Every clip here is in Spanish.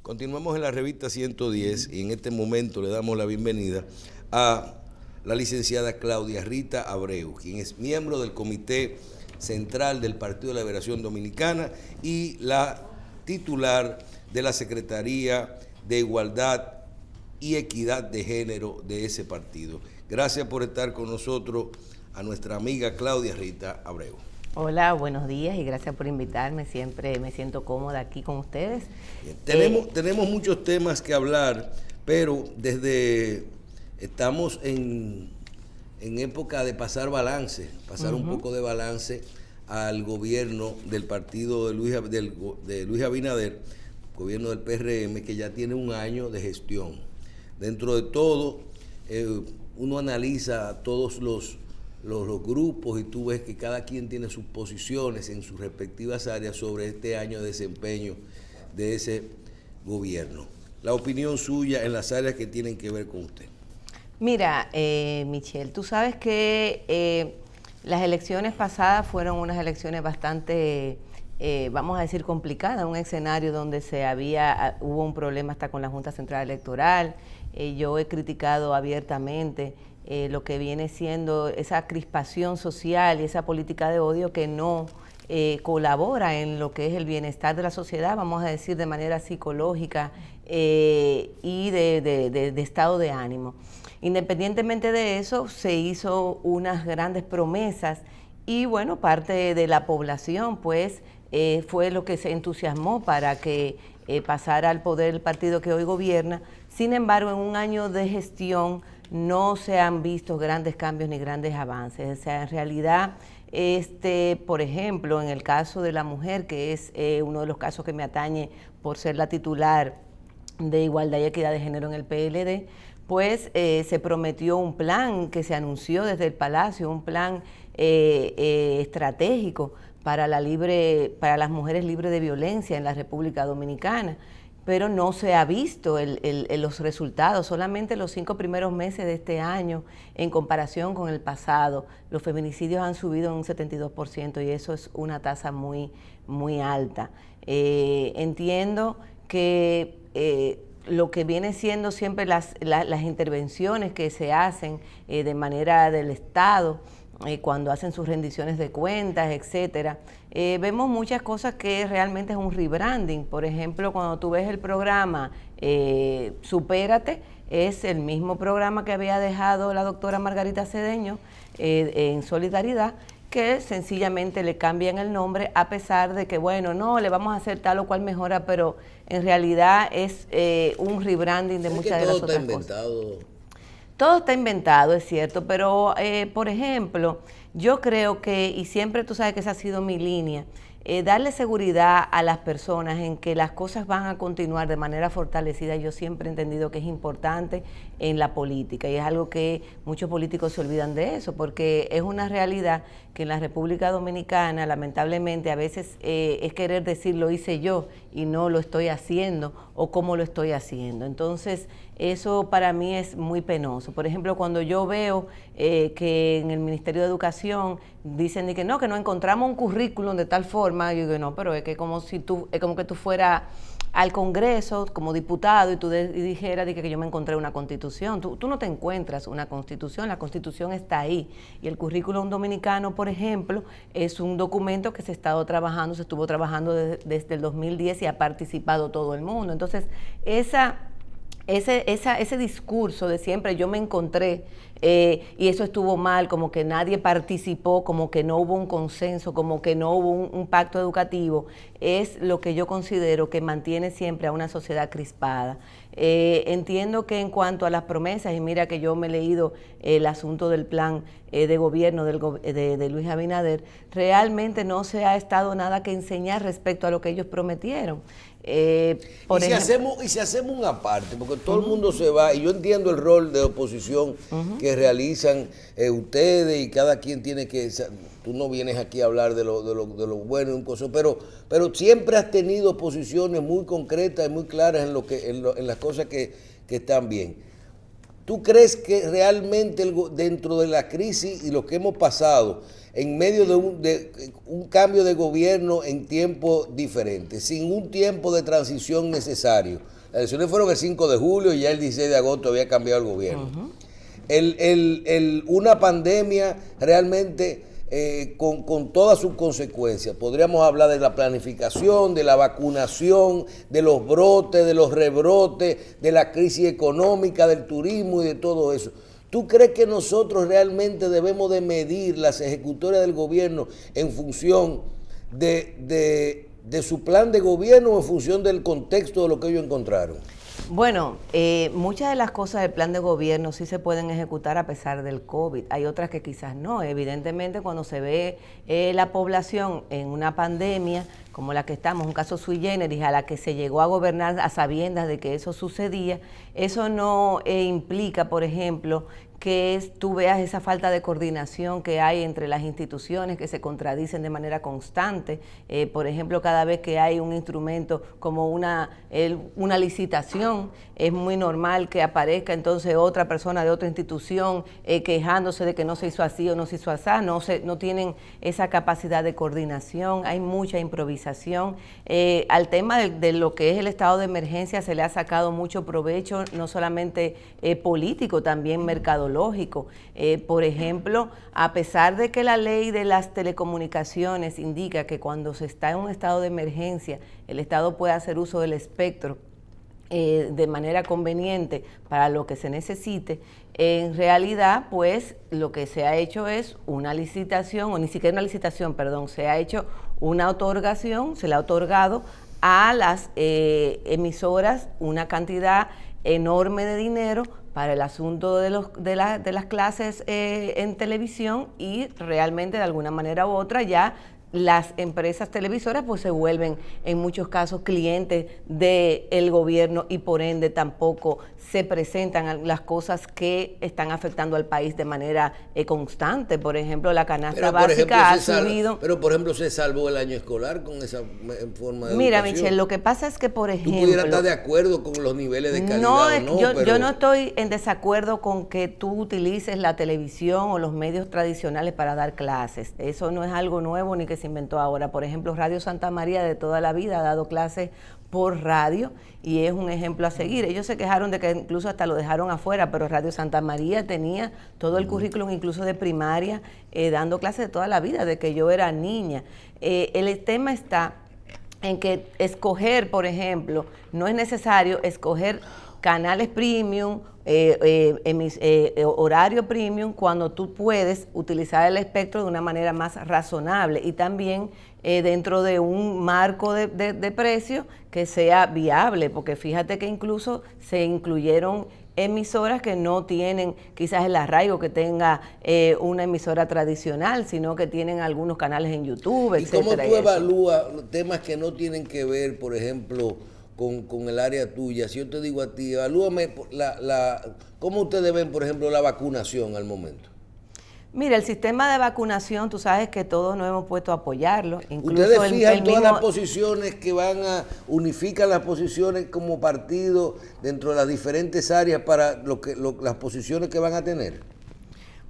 Continuamos en la revista 110 y en este momento le damos la bienvenida a la licenciada Claudia Rita Abreu, quien es miembro del Comité Central del Partido de la Liberación Dominicana y la titular de la Secretaría de Igualdad y Equidad de Género de ese partido. Gracias por estar con nosotros a nuestra amiga Claudia Rita Abreu. Hola, buenos días y gracias por invitarme. Siempre me siento cómoda aquí con ustedes. Bien, tenemos muchos temas que hablar, pero estamos en época de pasar balance, un poco de balance al gobierno del partido de Luis Abinader, gobierno del PRM, que ya tiene un año de gestión. Dentro de todo, uno analiza todos los grupos y tú ves que cada quien tiene sus posiciones en sus respectivas áreas sobre este año de desempeño de ese gobierno. La opinión suya en las áreas que tienen que ver con usted. Mira, Michelle, tú sabes que las elecciones pasadas fueron unas elecciones bastante, vamos a decir, complicadas, un escenario donde hubo un problema hasta con la Junta Central Electoral. Yo he criticado abiertamente lo que viene siendo esa crispación social y esa política de odio que no colabora en lo que es el bienestar de la sociedad, vamos a decir, de manera psicológica y de estado de ánimo. Independientemente de eso, se hizo unas grandes promesas y bueno, parte de la población pues fue lo que se entusiasmó para que pasara al poder el partido que hoy gobierna. Sin embargo, en un año de gestión no se han visto grandes cambios ni grandes avances. O sea, en realidad, por ejemplo, en el caso de la mujer, que es uno de los casos que me atañe por ser la titular de Igualdad y Equidad de Género en el PLD, pues se prometió un plan que se anunció desde el Palacio, un plan estratégico para las mujeres libres de violencia en la República Dominicana, pero no se ha visto los resultados. Solamente los 5 primeros meses de este año, en comparación con el pasado, los feminicidios han subido en un 72% y eso es una tasa muy, muy alta. Entiendo que lo que viene siendo siempre las intervenciones que se hacen de manera del Estado, cuando hacen sus rendiciones de cuentas, etcétera, vemos muchas cosas que realmente es un rebranding. Por ejemplo, cuando tú ves el programa Supérate, es el mismo programa que había dejado la doctora Margarita Cedeño en Solidaridad, que sencillamente le cambian el nombre a pesar de que, bueno, no, le vamos a hacer tal o cual mejora, pero en realidad es un rebranding de muchas de las otras cosas. Todo está inventado, es cierto, pero por ejemplo, yo creo que, y siempre tú sabes que esa ha sido mi línea, darle seguridad a las personas en que las cosas van a continuar de manera fortalecida. Yo siempre he entendido que es importante en la política y es algo que muchos políticos se olvidan de eso, porque es una realidad que en la República Dominicana lamentablemente a veces es querer decir lo hice yo y no lo estoy haciendo o cómo lo estoy haciendo. Entonces eso para mí es muy penoso. Por ejemplo, cuando yo veo que en el Ministerio de Educación dicen que no encontramos un currículum de tal forma, yo digo, no, pero es que es como que tú fueras al Congreso como diputado y tú dijeras que yo me encontré una constitución. Tú no te encuentras una constitución, la constitución está ahí. Y el currículum dominicano, por ejemplo, es un documento que se estuvo trabajando desde el 2010 y ha participado todo el mundo. Entonces, ese discurso de siempre yo me encontré y eso estuvo mal, como que nadie participó, como que no hubo un consenso, como que no hubo un pacto educativo, es lo que yo considero que mantiene siempre a una sociedad crispada. Entiendo que en cuanto a las promesas, y mira que yo me he leído el asunto del plan de gobierno de Luis Abinader, realmente no se ha estado nada que enseñar respecto a lo que ellos prometieron. Si hacemos una parte, porque todo el mundo se va, y yo entiendo el rol de oposición que realizan ustedes y cada quien tiene que, tú no vienes aquí a hablar de lo bueno y un coso, pero siempre has tenido posiciones muy concretas y muy claras en las cosas que están bien. ¿Tú crees que realmente dentro de la crisis y lo que hemos pasado, en medio de un cambio de gobierno en tiempos diferentes, sin un tiempo de transición necesario? Las elecciones fueron el 5 de julio y ya el 16 de agosto había cambiado el gobierno. Una pandemia realmente con todas sus consecuencias. Podríamos hablar de la planificación, de la vacunación, de los brotes, de los rebrotes, de la crisis económica, del turismo y de todo eso. ¿Tú crees que nosotros realmente debemos de medir las ejecutorias del gobierno en función de su plan de gobierno o en función del contexto de lo que ellos encontraron? Bueno, muchas de las cosas del plan de gobierno sí se pueden ejecutar a pesar del COVID. Hay otras que quizás no. Evidentemente, cuando se ve la población en una pandemia como la que estamos, un caso sui generis, a la que se llegó a gobernar a sabiendas de que eso sucedía, eso no implica, por ejemplo, que tú veas esa falta de coordinación que hay entre las instituciones que se contradicen de manera constante. Por ejemplo, cada vez que hay un instrumento como una licitación, es muy normal que aparezca entonces otra persona de otra institución quejándose de que no se hizo así o no se hizo así, no tienen esa capacidad de coordinación, hay mucha improvisación. Al tema de lo que es el estado de emergencia se le ha sacado mucho provecho, no solamente político, también mercadológico. Por ejemplo, a pesar de que la ley de las telecomunicaciones indica que cuando se está en un estado de emergencia, el Estado puede hacer uso del espectro de manera conveniente para lo que se necesite, en realidad, pues, lo que se ha hecho es una licitación, o ni siquiera una licitación, perdón, se ha hecho una otorgación, se le ha otorgado a las emisoras una cantidad enorme de dinero para el asunto de las clases en televisión, y realmente de alguna manera u otra ya las empresas televisoras pues se vuelven en muchos casos clientes del gobierno y por ende tampoco se presentan las cosas que están afectando al país de manera constante. Por ejemplo, la canasta básica ha subido. Pero por ejemplo se salvó el año escolar con esa forma de Mira, educación. Michelle, lo que pasa es que, por ejemplo, tú pudieras estar de acuerdo con los niveles de calidad. No, yo no estoy en desacuerdo con que tú utilices la televisión o los medios tradicionales para dar clases. Eso no es algo nuevo ni que se inventó ahora. Por ejemplo, Radio Santa María de toda la vida ha dado clases por radio y es un ejemplo a seguir. Ellos se quejaron de que incluso hasta lo dejaron afuera, pero Radio Santa María tenía todo el currículum, incluso de primaria, dando clases de toda la vida, de que yo era niña. El tema está en que escoger, por ejemplo, no es necesario escoger canales premium, horario premium, cuando tú puedes utilizar el espectro de una manera más razonable y también dentro de un marco de precio que sea viable, porque fíjate que incluso se incluyeron emisoras que no tienen quizás el arraigo que tenga una emisora tradicional, sino que tienen algunos canales en YouTube, etcétera. ¿Y cómo tú evalúas temas que no tienen que ver, por ejemplo, con el área tuya? Si yo te digo a ti, evalúame cómo ustedes ven, por ejemplo, la vacunación al momento. Mira, el sistema de vacunación, tú sabes que todos nos hemos puesto a apoyarlo. Incluso ustedes fijan todas las posiciones que unifican las posiciones como partido dentro de las diferentes áreas para las posiciones que van a tener.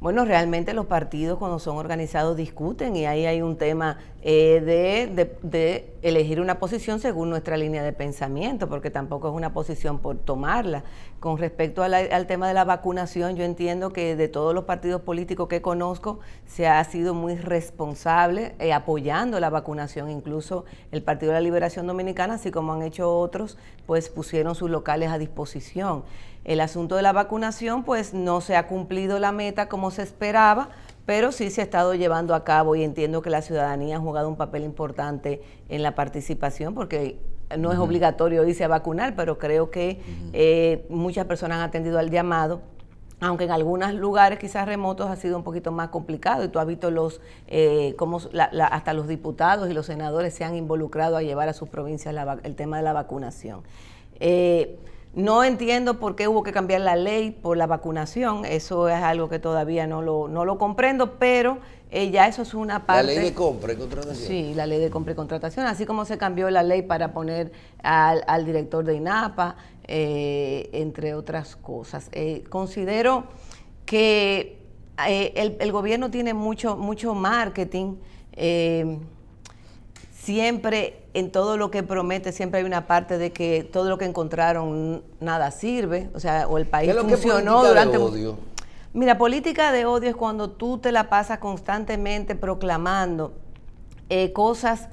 Bueno, realmente los partidos cuando son organizados discuten y ahí hay un tema de elegir una posición según nuestra línea de pensamiento, porque tampoco es una posición por tomarla. Con respecto al tema de la vacunación, yo entiendo que de todos los partidos políticos que conozco se ha sido muy responsable apoyando la vacunación. Incluso el Partido de la Liberación Dominicana, así como han hecho otros, pues pusieron sus locales a disposición. El asunto de la vacunación, pues no se ha cumplido la meta como se esperaba, pero sí se ha estado llevando a cabo y entiendo que la ciudadanía ha jugado un papel importante en la participación, porque no es obligatorio irse a vacunar, pero creo que muchas personas han atendido al llamado, aunque en algunos lugares quizás remotos ha sido un poquito más complicado y tú has visto cómo hasta los diputados y los senadores se han involucrado a llevar a sus provincias el tema de la vacunación. No entiendo por qué hubo que cambiar la ley por la vacunación, eso es algo que todavía no lo comprendo, pero ya eso es una parte... La ley de compra y contratación. Sí, la ley de compra y contratación, así como se cambió la ley para poner al director de INAPA, entre otras cosas. Considero que el gobierno tiene mucho marketing, siempre en todo lo que promete, siempre hay una parte de que todo lo que encontraron nada sirve, o sea, o el país funcionó durante... Odio? Mira, política de odio es cuando tú te la pasas constantemente proclamando cosas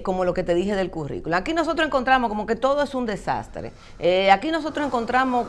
como lo que te dije del currículo. Aquí nosotros encontramos como que todo es un desastre. Aquí nosotros encontramos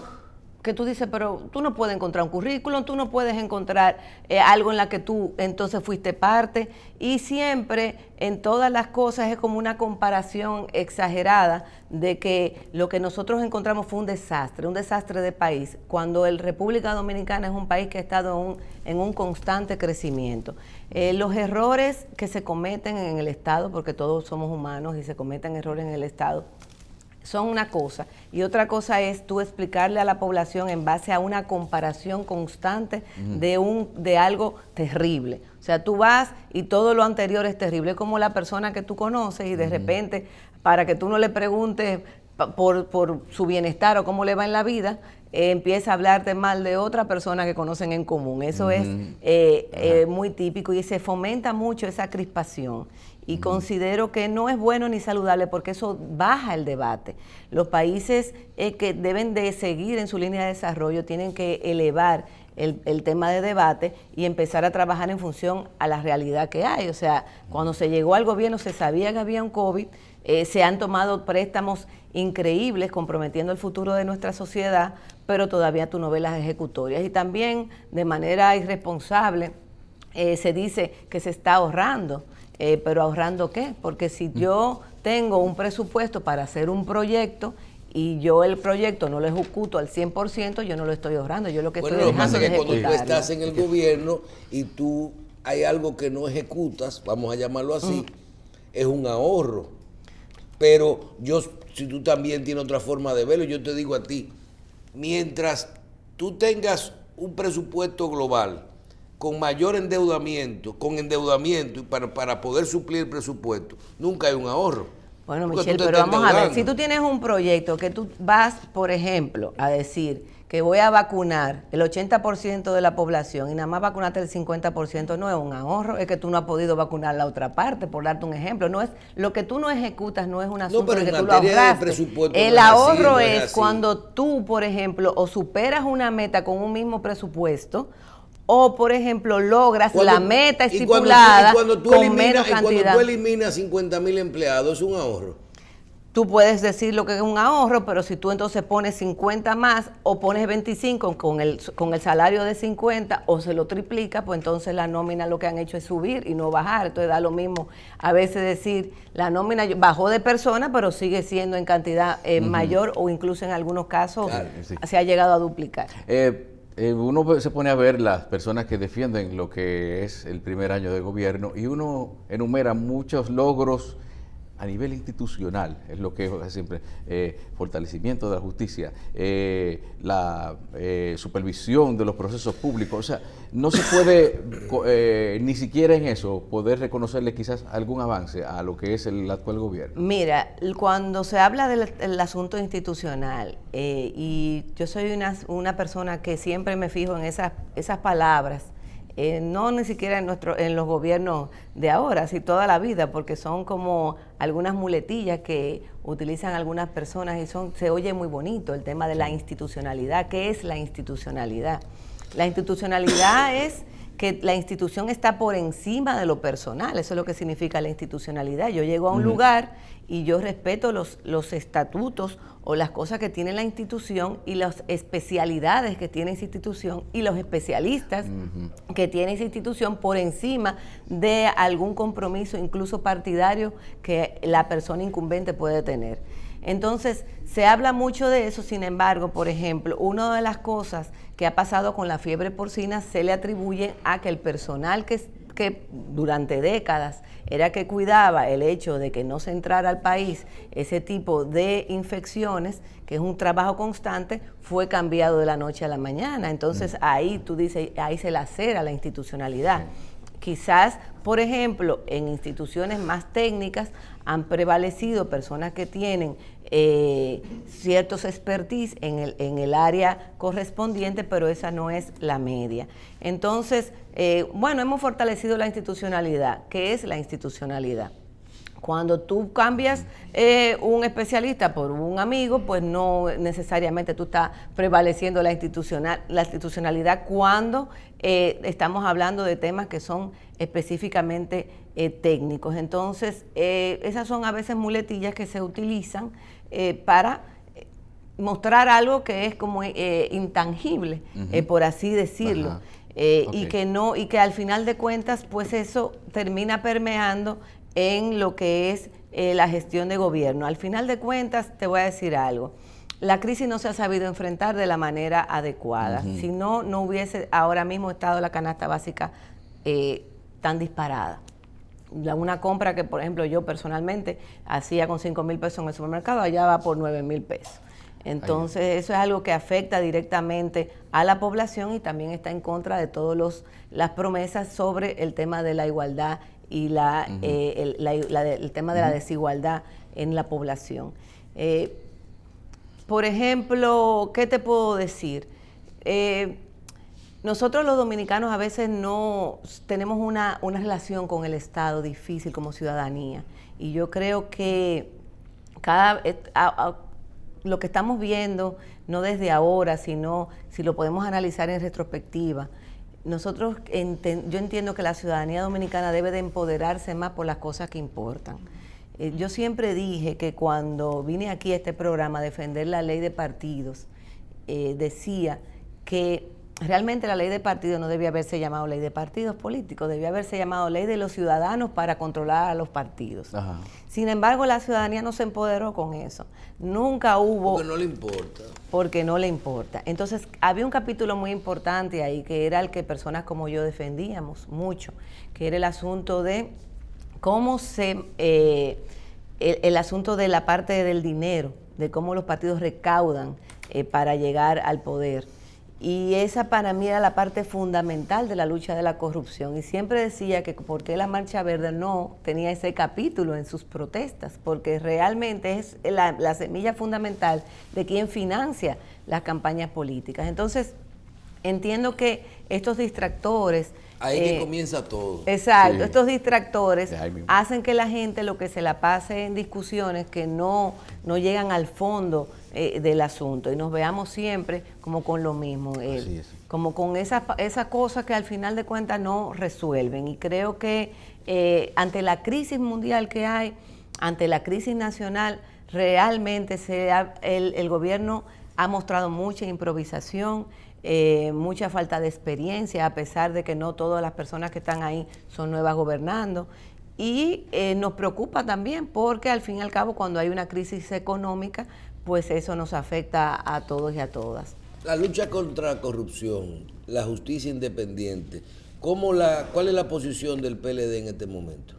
que tú dices, pero tú no puedes encontrar un currículum, tú no puedes encontrar algo en la que tú entonces fuiste parte, y siempre en todas las cosas es como una comparación exagerada de que lo que nosotros encontramos fue un desastre de país, cuando el República Dominicana es un país que ha estado en un constante crecimiento. Los errores que se cometen en el Estado, porque todos somos humanos y se cometen errores en el Estado, son una cosa, y otra cosa es tú explicarle a la población en base a una comparación constante de algo terrible. O sea, tú vas y todo lo anterior es terrible, es como la persona que tú conoces y de repente, para que tú no le preguntes por su bienestar o cómo le va en la vida, empieza a hablarte mal de otra persona que conocen en común. Eso es muy típico y se fomenta mucho esa crispación. Y considero que no es bueno ni saludable porque eso baja el debate. Los países que deben de seguir en su línea de desarrollo tienen que elevar el tema de debate y empezar a trabajar en función a la realidad que hay. O sea, cuando se llegó al gobierno se sabía que había un COVID, se han tomado préstamos increíbles comprometiendo el futuro de nuestra sociedad, pero todavía tú no ves las ejecutorias. Y también de manera irresponsable se dice que se está ahorrando. ¿Pero ahorrando qué? Porque si yo tengo un presupuesto para hacer un proyecto y yo el proyecto no lo ejecuto al 100%, yo no lo estoy ahorrando, yo lo que estoy dejando de ejecutarlo. Cuando tú estás en el gobierno y tú hay algo que no ejecutas, vamos a llamarlo así, es un ahorro. Pero si tú también tienes otra forma de verlo, yo te digo a ti, mientras tú tengas un presupuesto global con mayor endeudamiento, y para poder suplir el presupuesto, nunca hay un ahorro. Bueno, Michelle, pero vamos a ver, si tú tienes un proyecto que tú vas, por ejemplo, a decir que voy a vacunar el 80% de la población y nada más vacunaste el 50%, no es un ahorro, es que tú no has podido vacunar la otra parte, por darte un ejemplo. No es lo que tú no ejecutas, no es un asunto de que tú lo ahorraste. El ahorro es cuando tú, por ejemplo, o superas una meta con un mismo presupuesto, o, por ejemplo, logras la meta estipulada con menos cantidad. Cuando tú eliminas 50,000 empleados, es un ahorro. Tú puedes decir lo que es un ahorro, pero si tú entonces pones 50 más o pones 25 con el salario de 50 o se lo triplica, pues entonces la nómina lo que han hecho es subir y no bajar. Entonces da lo mismo a veces decir la nómina bajó de personas, pero sigue siendo en cantidad mayor o incluso en algunos casos se ha llegado a duplicar. Uno se pone a ver las personas que defienden lo que es el primer año de gobierno y uno enumera muchos logros a nivel institucional, es lo que es siempre, fortalecimiento de la justicia, la supervisión de los procesos públicos, o sea, no se puede ni siquiera en eso poder reconocerle quizás algún avance a lo que es el actual gobierno. Mira, cuando se habla del asunto institucional, y yo soy una persona que siempre me fijo en esas palabras, no ni siquiera en los gobiernos de ahora, sino toda la vida, porque son como algunas muletillas que utilizan algunas personas y se oye muy bonito el tema de la institucionalidad. ¿Qué es la institucionalidad? La institucionalidad es que la institución está por encima de lo personal, eso es lo que significa la institucionalidad. Yo llego a un lugar y yo respeto los estatutos o las cosas que tiene la institución y las especialidades que tiene esa institución y los especialistas que tiene esa institución por encima de algún compromiso, incluso partidario, que la persona incumbente puede tener. Entonces, se habla mucho de eso, sin embargo, por ejemplo, una de las cosas que ha pasado con la fiebre porcina se le atribuye a que el personal que que durante décadas era que cuidaba el hecho de que no se entrara al país ese tipo de infecciones, que es un trabajo constante, fue cambiado de la noche a la mañana. Entonces ahí tú dices, ahí se lacera la institucionalidad. Quizás, por ejemplo, en instituciones más técnicas han prevalecido personas que tienen ciertos expertise en el área correspondiente, pero esa no es la media. Entonces, bueno, hemos fortalecido la institucionalidad. ¿Qué es la institucionalidad? Cuando tú cambias un especialista por un amigo, pues no necesariamente tú estás prevaleciendo la institucionalidad cuando estamos hablando de temas que son específicamente técnicos. Entonces, esas son a veces muletillas que se utilizan para mostrar algo que es como intangible, por así decirlo. Okay. Y que al final de cuentas, pues eso termina permeando en lo que es la gestión de gobierno. Al final de cuentas, te voy a decir algo. La crisis no se ha sabido enfrentar de la manera adecuada. Si no, no hubiese ahora mismo estado la canasta básica tan disparada. Una compra que, por ejemplo, yo personalmente hacía con 5,000 pesos en el supermercado, allá va por 9,000 pesos. Entonces, eso es algo que afecta directamente a la población y también está en contra de todas las promesas sobre el tema de la igualdad y el tema de la desigualdad en la población. Por ejemplo, ¿qué te puedo decir? Nosotros los dominicanos a veces no tenemos una relación con el Estado difícil como ciudadanía, y yo creo que lo que estamos viendo, no desde ahora, sino si lo podemos analizar en retrospectiva, yo entiendo que la ciudadanía dominicana debe de empoderarse más por las cosas que importan. Yo siempre dije que cuando vine aquí a este programa a defender la ley de partidos, decía que realmente la ley de partidos no debía haberse llamado ley de partidos políticos, debía haberse llamado ley de los ciudadanos para controlar a los partidos. Ajá. Sin embargo, la ciudadanía no se empoderó con eso. Nunca hubo... Porque no le importa. Porque no le importa. Entonces, había un capítulo muy importante ahí, que era el que personas como yo defendíamos mucho, que era el asunto de cómo el asunto de la parte del dinero, de cómo los partidos recaudan para llegar al poder. Y esa para mí era la parte fundamental de la lucha de la corrupción. Y siempre decía que por qué la Marcha Verde no tenía ese capítulo en sus protestas, porque realmente es la semilla fundamental de quien financia las campañas políticas. Entonces, entiendo que estos distractores... Ahí que comienza todo. Exacto, sí. Estos distractores hacen que la gente lo que se la pase en discusiones que no llegan al fondo del asunto y nos veamos siempre como con lo mismo, como con esa cosa que al final de cuentas no resuelven. Y creo que ante la crisis mundial que hay, ante la crisis nacional, realmente el gobierno ha mostrado mucha improvisación, mucha falta de experiencia, a pesar de que no todas las personas que están ahí son nuevas gobernando. Y nos preocupa también porque al fin y al cabo cuando hay una crisis económica, pues eso nos afecta a todos y a todas. La lucha contra la corrupción, la justicia independiente, ¿cuál es la posición del PLD en este momento?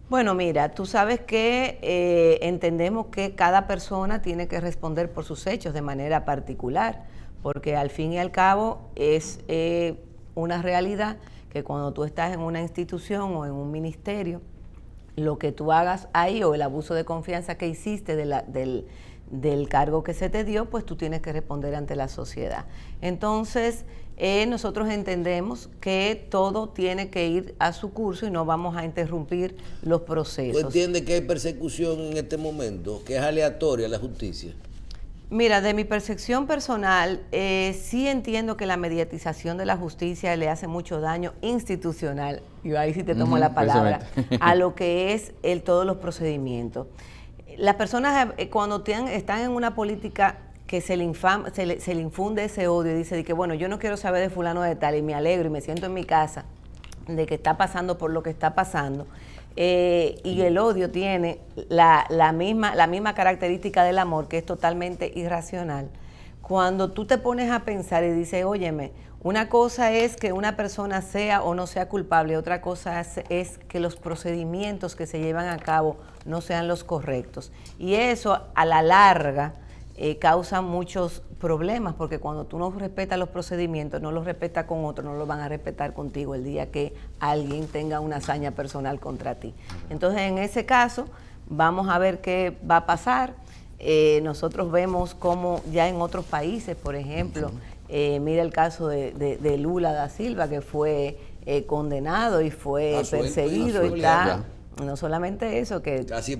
Bueno, mira, tú sabes que entendemos que cada persona tiene que responder por sus hechos de manera particular, porque al fin y al cabo es una realidad que cuando tú estás en una institución o en un ministerio, lo que tú hagas ahí o el abuso de confianza que hiciste del cargo que se te dio, pues tú tienes que responder ante la sociedad. Entonces, nosotros entendemos que todo tiene que ir a su curso y no vamos a interrumpir los procesos. ¿Tú entiendes que hay persecución en este momento, que es aleatoria la justicia? Mira, de mi percepción personal, sí entiendo que la mediatización de la justicia le hace mucho daño institucional, y ahí sí te tomo la palabra, a lo que es todos los procedimientos. Las personas cuando están en una política que se le infunde ese odio y dice que bueno, yo no quiero saber de fulano de tal y me alegro y me siento en mi casa de que está pasando por lo que está pasando, y el odio tiene la misma característica del amor, que es totalmente irracional. cuando tú te pones a pensar y dices, óyeme, una cosa es que una persona sea o no sea culpable, otra cosa es que los procedimientos que se llevan a cabo no sean los correctos. Y eso a la larga causa muchos problemas, porque cuando tú no respetas los procedimientos, no los respetas con otro, no los van a respetar contigo el día que alguien tenga una hazaña personal contra ti. Entonces, en ese caso, vamos a ver qué va a pasar. Nosotros vemos como ya en otros países, por ejemplo, mira el caso de Lula da Silva, que fue condenado y fue perseguido y está, no solamente eso, que casi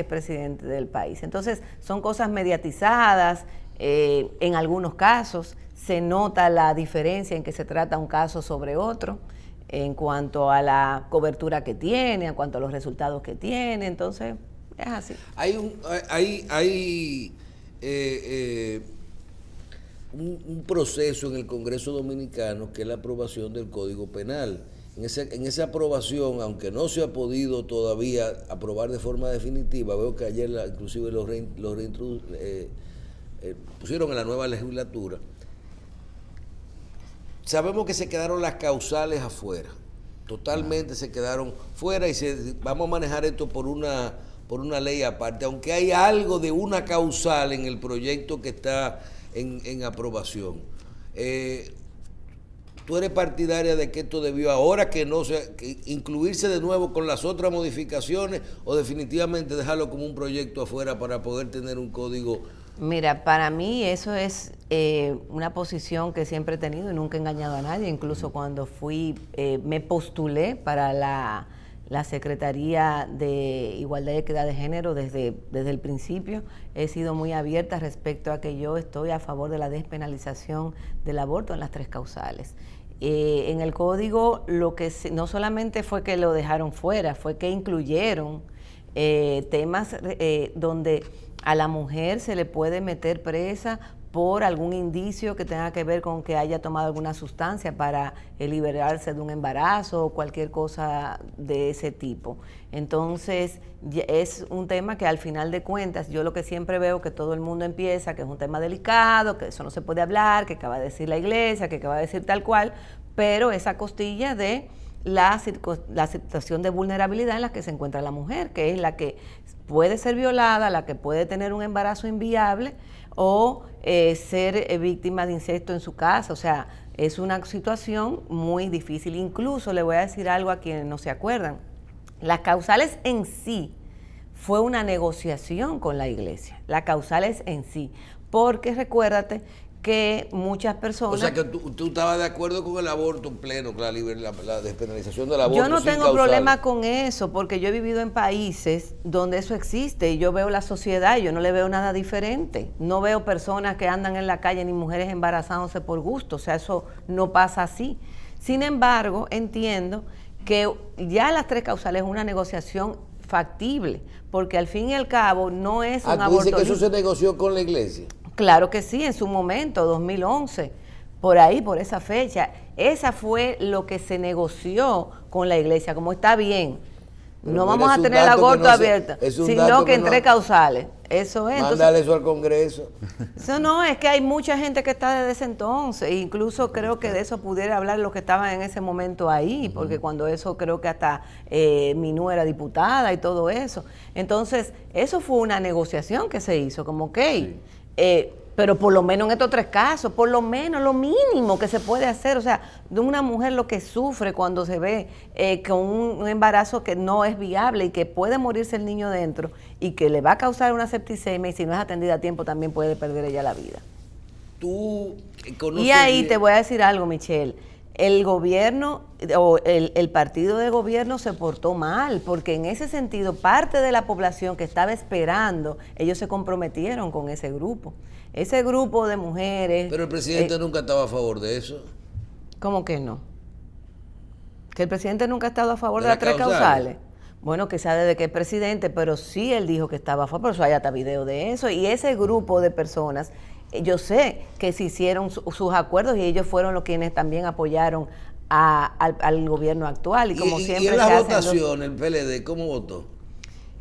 es presidente del país. Entonces, son cosas mediatizadas, en algunos casos se nota la diferencia en que se trata un caso sobre otro, en cuanto a la cobertura que tiene, en cuanto a los resultados que tiene, entonces es así. Hay un proceso en el Congreso Dominicano que es la aprobación del Código Penal. En esa aprobación, aunque no se ha podido todavía aprobar de forma definitiva, veo que ayer inclusive pusieron en la nueva legislatura. Sabemos que se quedaron las causales afuera, totalmente se quedaron fuera, y vamos a manejar esto por una ley aparte, aunque hay algo de una causal en el proyecto que está en aprobación. ¿Tú eres partidaria de que esto debió ahora que incluirse de nuevo con las otras modificaciones, o definitivamente dejarlo como un proyecto afuera para poder tener un código? Mira, para mí eso es una posición que siempre he tenido y nunca he engañado a nadie. Incluso cuando me postulé para la Secretaría de Igualdad y Equidad de Género desde el principio, he sido muy abierta respecto a que yo estoy a favor de la despenalización del aborto en las 3 causales. En el código no solamente fue que lo dejaron fuera, fue que incluyeron temas donde a la mujer se le puede meter presa por algún indicio que tenga que ver con que haya tomado alguna sustancia para liberarse de un embarazo o cualquier cosa de ese tipo. Entonces, es un tema que al final de cuentas, yo lo que siempre veo que todo el mundo empieza, que es un tema delicado, que eso no se puede hablar, que acaba de decir la iglesia, que acaba de decir tal cual, pero esa costilla de la situación de vulnerabilidad en la que se encuentra la mujer, que es la que puede ser violada, la que puede tener un embarazo inviable o ser víctima de incesto en su casa. O sea, es una situación muy difícil. Incluso le voy a decir algo a quienes no se acuerdan. Las causales en sí fue una negociación con la iglesia, las causales en sí, porque recuérdate que muchas personas... O sea, que tú estabas de acuerdo con el aborto en pleno, la despenalización del aborto. Yo no tengo problema con eso, porque yo he vivido en países donde eso existe y yo veo la sociedad y yo no le veo nada diferente. No veo personas que andan en la calle ni mujeres embarazándose por gusto, o sea, eso no pasa así. Sin embargo, entiendo que ya las 3 causales es una negociación factible, porque al fin y al cabo no es un aborto... ¿Tú dices que eso se negoció con la iglesia? Claro que sí, en su momento, 2011, por ahí, por esa fecha. Esa fue lo que se negoció con la iglesia, como está bien. Pero no vamos a tener el aborto abierto, sino que en 3 causales. Eso es. Mándale eso al Congreso. Eso no, es que hay mucha gente que está desde ese entonces, e incluso creo que de eso pudiera hablar los que estaban en ese momento ahí, porque cuando eso creo que hasta Minú era diputada y todo eso. Entonces, eso fue una negociación que se hizo, como sí. Pero por lo menos en estos 3 casos, por lo menos lo mínimo que se puede hacer, o sea, de una mujer lo que sufre cuando se ve con un embarazo que no es viable y que puede morirse el niño dentro y que le va a causar una septicemia, y si no es atendida a tiempo también puede perder ella la vida. Tú conoces... Y ahí te voy a decir algo, Michelle. El gobierno o el partido de gobierno se portó mal, porque en ese sentido parte de la población que estaba esperando, ellos se comprometieron con ese grupo de mujeres. Pero el presidente nunca estaba a favor de eso. ¿Cómo que no? ¿Que el presidente nunca ha estado a favor de las 3 causales? Bueno, que sabe de qué presidente, pero sí él dijo que estaba a favor, por eso hay hasta video de eso. Y ese grupo de personas, yo sé que se hicieron sus acuerdos y ellos fueron los quienes también apoyaron al gobierno actual. Y como siempre ¿Y en la votación, el PLD, cómo votó?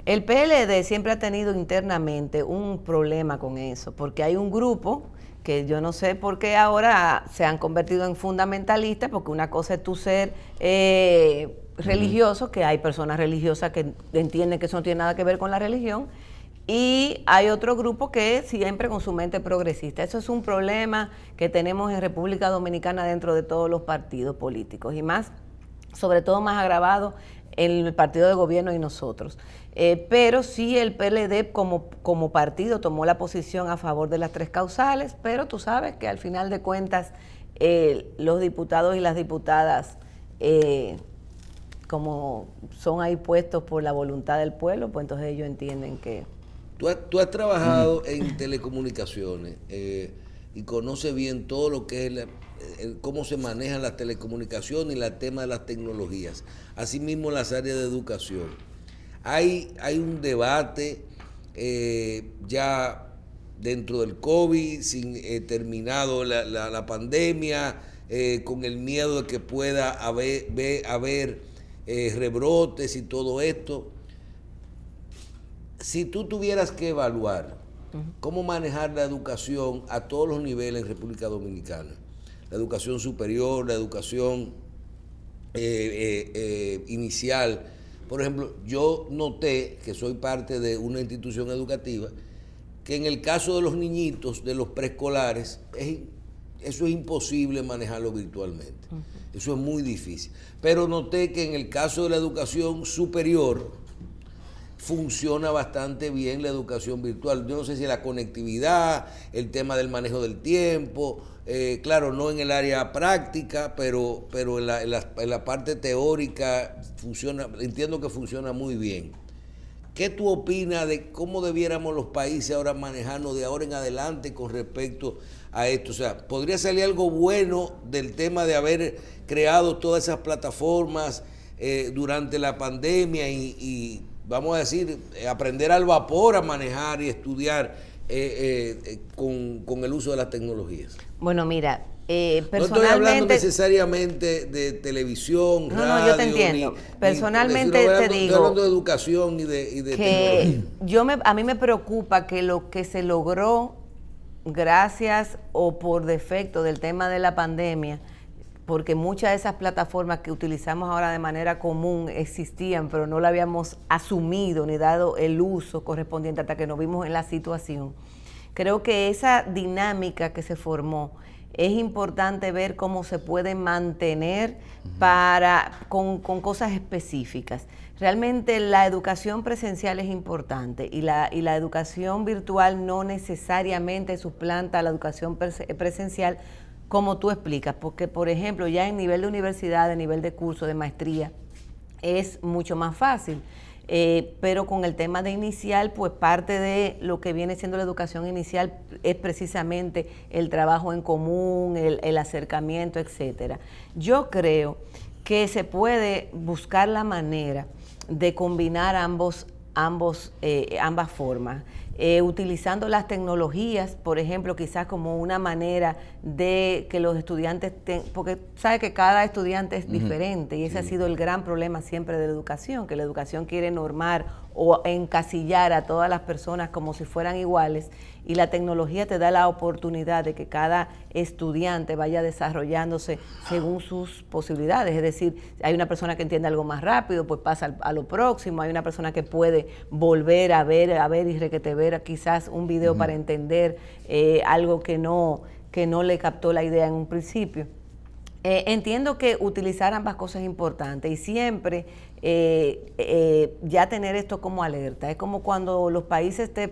El PLD siempre ha tenido internamente un problema con eso, porque hay un grupo que yo no sé por qué ahora se han convertido en fundamentalistas, porque una cosa es tu ser religioso, que hay personas religiosas que entienden que eso no tiene nada que ver con la religión, y hay otro grupo que siempre con su mente progresista. Eso es un problema que tenemos en República Dominicana dentro de todos los partidos políticos, y más, sobre todo más agravado en el partido de gobierno y nosotros. Pero sí el PLD como partido tomó la posición a favor de las 3 causales, pero tú sabes que al final de cuentas los diputados y las diputadas, como son ahí puestos por la voluntad del pueblo, pues entonces ellos entienden que... Tú has trabajado en telecomunicaciones y conoces bien todo lo que es cómo se manejan las telecomunicaciones y el tema de las tecnologías. Asimismo, en las áreas de educación. Hay un debate ya dentro del COVID, sin terminado la pandemia, con el miedo de que pueda haber rebrotes y todo esto. Si tú tuvieras que evaluar cómo manejar la educación a todos los niveles en República Dominicana, la educación superior, la educación inicial. Por ejemplo, yo noté, que soy parte de una institución educativa, que en el caso de los niñitos, de los preescolares, eso es imposible manejarlo virtualmente. Eso es muy difícil. Pero noté que en el caso de la educación superior, funciona bastante bien la educación virtual. Yo no sé si la conectividad, el tema del manejo del tiempo, claro, no en el área práctica, pero en la parte teórica funciona, entiendo que funciona muy bien. ¿Qué tú opinas de cómo debiéramos los países ahora manejarnos de ahora en adelante con respecto a esto? O sea, ¿podría salir algo bueno del tema de haber creado todas esas plataformas durante la pandemia y vamos a decir, aprender al vapor a manejar y estudiar con el uso de las tecnologías? Bueno, mira, personalmente... No estoy hablando necesariamente de televisión, radio... No, yo te entiendo. Personalmente te digo... Estoy hablando de educación y de tecnología. A mí me preocupa que lo que se logró gracias o por defecto del tema de la pandemia, porque muchas de esas plataformas que utilizamos ahora de manera común existían, pero no la habíamos asumido ni dado el uso correspondiente hasta que nos vimos en la situación. Creo que esa dinámica que se formó es importante ver cómo se puede mantener con cosas específicas. Realmente la educación presencial es importante y la educación virtual no necesariamente suplanta a la educación presencial, como tú explicas, porque por ejemplo ya en nivel de universidad, de nivel de curso, de maestría, es mucho más fácil, pero con el tema de inicial, pues parte de lo que viene siendo la educación inicial es precisamente el trabajo en común, el acercamiento, etcétera. Yo creo que se puede buscar la manera de combinar ambas formas. Utilizando las tecnologías, por ejemplo, quizás como una manera de que los estudiantes, porque sabe que cada estudiante es diferente y ese ha sido el gran problema siempre de la educación, que la educación quiere normar o encasillar a todas las personas como si fueran iguales, y la tecnología te da la oportunidad de que cada estudiante vaya desarrollándose según sus posibilidades. Es decir, hay una persona que entiende algo más rápido, pues pasa a lo próximo. Hay una persona que puede volver a ver y requete ver quizás un video para entender algo que no le captó la idea en un principio. Entiendo que utilizar ambas cosas es importante y siempre ya tener esto como alerta. Es como cuando los países te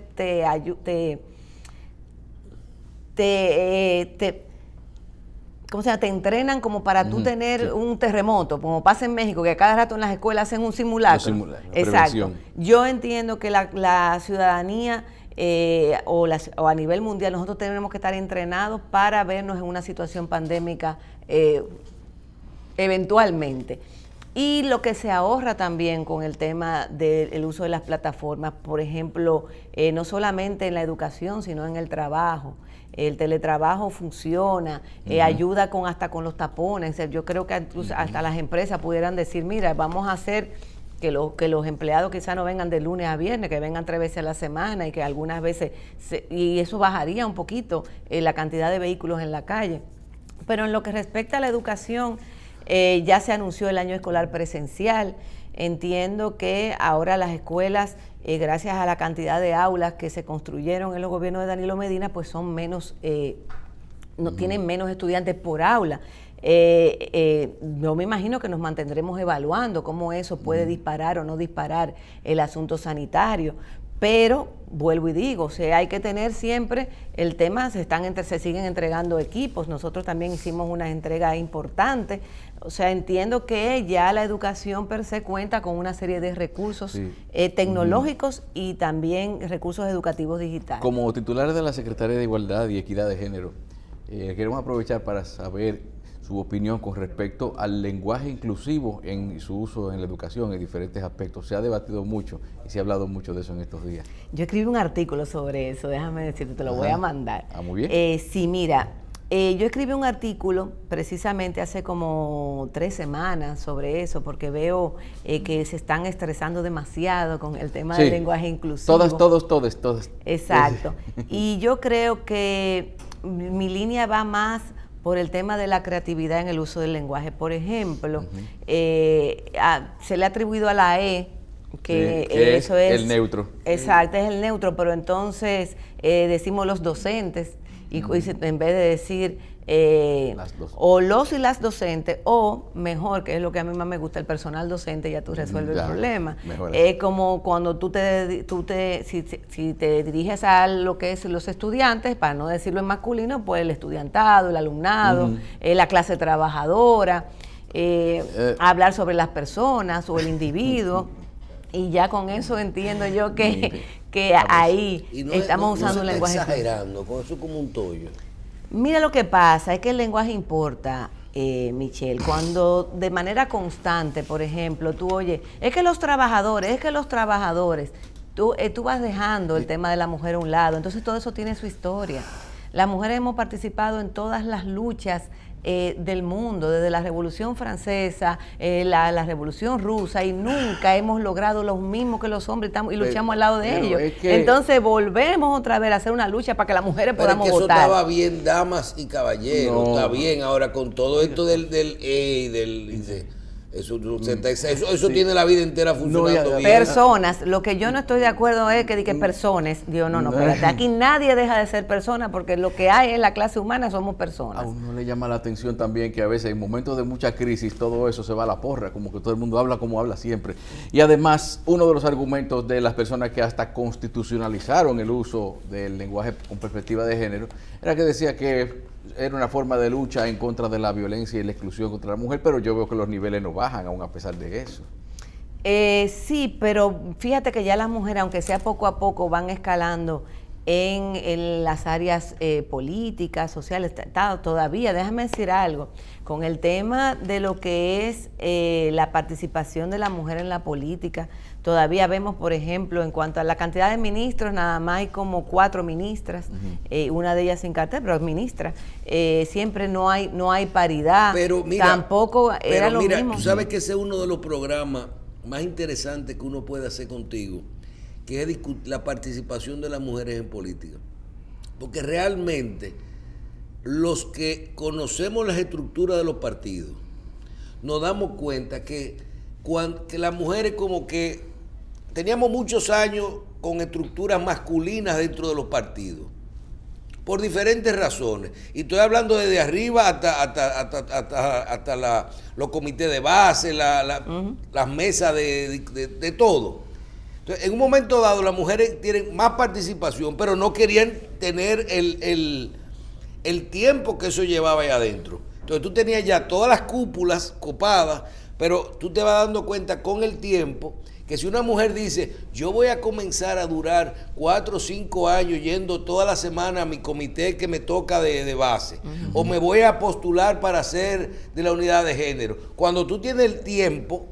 entrenan como para tú tener un terremoto, como pasa en México, que a cada rato en las escuelas hacen un simulacro. Exacto. Yo entiendo que la ciudadanía o a nivel mundial nosotros tenemos que estar entrenados para vernos en una situación pandémica eventualmente. Y lo que se ahorra también con el tema del uso de las plataformas, por ejemplo, no solamente en la educación, sino en el trabajo. El teletrabajo funciona, ayuda hasta con los tapones. Yo creo que hasta las empresas pudieran decir, mira, vamos a hacer que los empleados quizás no vengan de lunes a viernes, que vengan 3 veces a la semana y que algunas veces, y eso bajaría un poquito la cantidad de vehículos en la calle. Pero en lo que respecta a la educación, ya se anunció el año escolar presencial. Entiendo que ahora las escuelas, gracias a la cantidad de aulas que se construyeron en los gobiernos de Danilo Medina, pues son menos, no tienen menos estudiantes por aula. Yo me imagino que nos mantendremos evaluando cómo eso puede disparar o no disparar el asunto sanitario, pero vuelvo y digo, o sea, hay que tener siempre el tema, se siguen entregando equipos, nosotros también hicimos una entrega importante, o sea, entiendo que ya la educación per se cuenta con una serie de recursos tecnológicos y también recursos educativos digitales. Como titular de la Secretaría de Igualdad y Equidad de Género, queremos aprovechar para saber su opinión con respecto al lenguaje inclusivo en su uso en la educación en diferentes aspectos. Se ha debatido mucho y se ha hablado mucho de eso en estos días. Yo escribí un artículo sobre eso, déjame decirte, te lo voy a mandar. Ah, muy bien. Sí, mira, yo escribí un artículo precisamente hace como 3 semanas sobre eso, porque veo que se están estresando demasiado con el tema del lenguaje inclusivo. Todas. Exacto. Y yo creo que mi línea va más por el tema de la creatividad en el uso del lenguaje. Por ejemplo, se le ha atribuido a la E, que eso es el neutro. Exacto, es el neutro, pero entonces decimos los docentes, y en vez de decir o los y las docentes, o mejor, que es lo que a mí más me gusta, el personal docente, ya tú resuelves el problema. Es como cuando si te diriges a lo que es los estudiantes, para no decirlo en masculino, pues el estudiantado, el alumnado, la clase trabajadora, hablar sobre las personas o el individuo. Y ya con eso entiendo yo que ahí estamos usando un lenguaje. Exagerando, con eso como un tollo. Mira, lo que pasa es que el lenguaje importa, Michelle, cuando de manera constante, por ejemplo, tú oyes, es que los trabajadores, tú vas dejando el tema de la mujer a un lado, entonces todo eso tiene su historia. Las mujeres hemos participado en todas las luchas del mundo, desde la Revolución Francesa, la Revolución Rusa, y nunca hemos logrado lo mismo que los hombres y luchamos al lado de ellos. Entonces volvemos otra vez a hacer una lucha para que las mujeres podamos votar. Eso estaba bien, damas y caballeros, está bien. Ahora con todo esto eso tiene la vida entera funcionando bien. Personas, lo que yo no estoy de acuerdo es que personas, espérate, aquí nadie deja de ser persona, porque lo que hay en la clase humana somos personas. A uno le llama la atención también que a veces en momentos de mucha crisis todo eso se va a la porra, como que todo el mundo habla como habla siempre. Y además, uno de los argumentos de las personas que hasta constitucionalizaron el uso del lenguaje con perspectiva de género era que decía que era una forma de lucha en contra de la violencia y la exclusión contra la mujer, pero yo veo que los niveles no bajan aún a pesar de eso. Sí, pero fíjate que ya las mujeres, aunque sea poco a poco, van escalando en las áreas políticas, sociales, todavía, déjame decir algo, con el tema de lo que es la participación de la mujer en la política, todavía vemos, por ejemplo, en cuanto a la cantidad de ministros, nada más hay como 4 ministras, una de ellas sin cartel, pero es ministra, siempre no hay paridad, pero mira, tampoco era lo mismo. Tú sabes que ese es uno de los programas más interesantes que uno puede hacer contigo, que es la participación de las mujeres en política. Porque realmente los que conocemos las estructuras de los partidos, nos damos cuenta que las mujeres como que teníamos muchos años con estructuras masculinas dentro de los partidos, por diferentes razones. Y estoy hablando desde arriba hasta los comités de base, las mesas de todo. Entonces, en un momento dado, las mujeres tienen más participación, pero no querían tener el tiempo que eso llevaba allá adentro. Entonces, tú tenías ya todas las cúpulas copadas, pero tú te vas dando cuenta con el tiempo que si una mujer dice, yo voy a comenzar a durar 4 o 5 años yendo toda la semana a mi comité que me toca de base, o me voy a postular para ser de la unidad de género, cuando tú tienes el tiempo,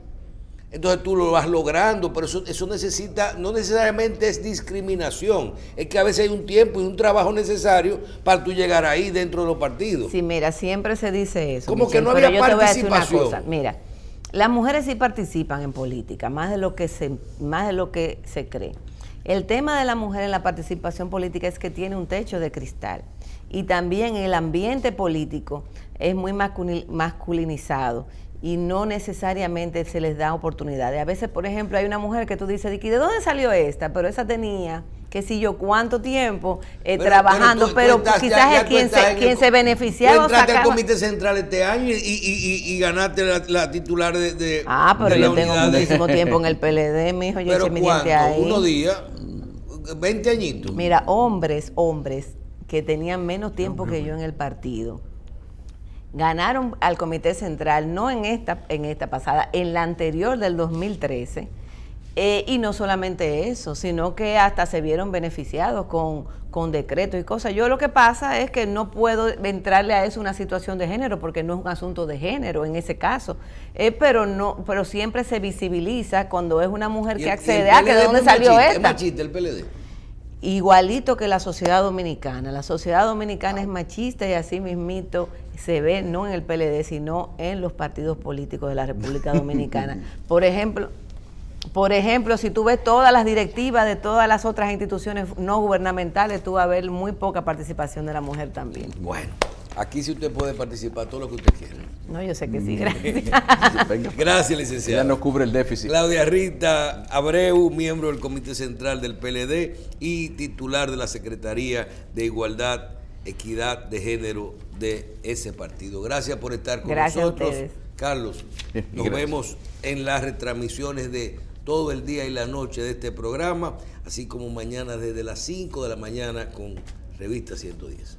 entonces tú lo vas logrando, pero eso necesita, no necesariamente es discriminación, es que a veces hay un tiempo y un trabajo necesario para tú llegar ahí dentro de los partidos. Sí, mira, siempre se dice eso. Como Michelle, que no había participación. Mira, Las mujeres sí participan en política, más de lo que se cree. El tema de la mujer en la participación política es que tiene un techo de cristal y también el ambiente político es muy masculinizado y no necesariamente se les da oportunidades. A veces, por ejemplo, hay una mujer que tú dices, ¿de dónde salió esta? Pero esa tenía, qué sé yo, cuánto tiempo trabajando, pero quizás quien se beneficiaba. Tú entraste al Comité Central este año y ganaste la titular de pero de yo tengo muchísimo tiempo en el PLD, mijo, yo eché mi diente ahí. ¿Unos días? 20 añitos. Mira, hombres que tenían menos tiempo que yo en el partido, ganaron al Comité Central, no en esta pasada, en la anterior del 2013, y no solamente eso, sino que hasta se vieron beneficiados con decretos y cosas. Yo lo que pasa es que no puedo entrarle a eso una situación de género, porque no es un asunto de género en ese caso, pero siempre se visibiliza cuando es una mujer que accede a que de dónde salió esta. ¿Es machista el PLD? Igualito que la sociedad dominicana. La sociedad dominicana es machista y así mismito se ve no en el PLD, sino en los partidos políticos de la República Dominicana. Por ejemplo, si tú ves todas las directivas de todas las otras instituciones no gubernamentales, tú vas a ver muy poca participación de la mujer también. Bueno, aquí sí usted puede participar todo lo que usted quiera. No, yo sé que sí, gracias. Gracias, licenciada. Ya no cubre el déficit. Claudia Rita Abreu, miembro del Comité Central del PLD y titular de la Secretaría de Igualdad, Equidad de Género de ese partido. Gracias por estar con nosotros. A ustedes. Carlos, nos vemos en las retransmisiones de todo el día y la noche de este programa, así como mañana desde las 5 de la mañana con Revista 110.